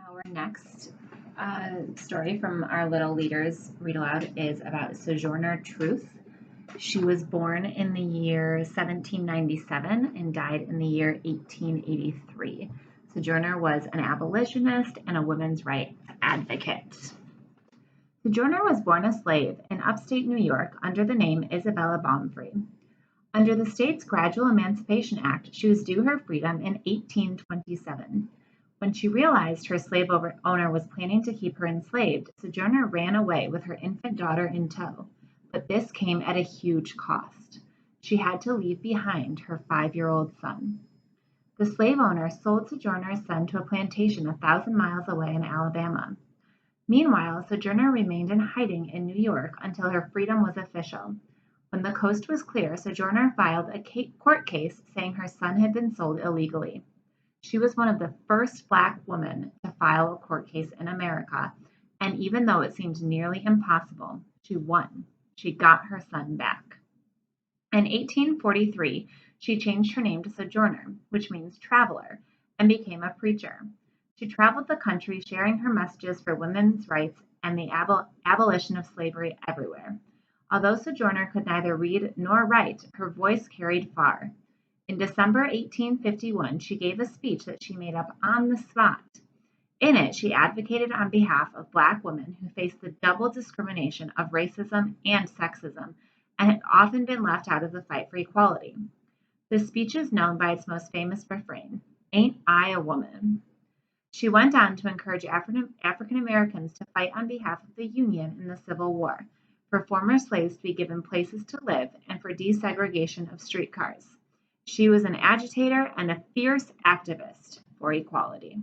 Our next story from our Little Leaders Read Aloud is about Sojourner Truth. She was born in the year 1797 and died in the year 1883. Sojourner was an abolitionist and a women's rights advocate. Sojourner was born a slave in upstate New York under the name Isabella Baumfree. Under the state's Gradual Emancipation Act, she was due her freedom in 1827. When she realized her slave owner was planning to keep her enslaved, Sojourner ran away with her infant daughter in tow. But this came at a huge cost. She had to leave behind her 5-year-old son. The slave owner sold Sojourner's son to a plantation 1,000 miles away in Alabama. Meanwhile, Sojourner remained in hiding in New York until her freedom was official. When the coast was clear, Sojourner filed a court case saying her son had been sold illegally. She was one of the first Black women to file a court case in America, and even though it seemed nearly impossible, she won. She got her son back. In 1843, she changed her name to Sojourner, which means traveler, and became a preacher. She traveled the country sharing her messages for women's rights and the abolition of slavery everywhere. Although Sojourner could neither read nor write, her voice carried far. In December 1851, she gave a speech that she made up on the spot. In it, she advocated on behalf of Black women who faced the double discrimination of racism and sexism and had often been left out of the fight for equality. The speech is known by its most famous refrain, "Ain't I a woman?" She went on to encourage African Americans to fight on behalf of the Union in the Civil War, for former slaves to be given places to live, and for desegregation of streetcars. She was an agitator and a fierce activist for equality.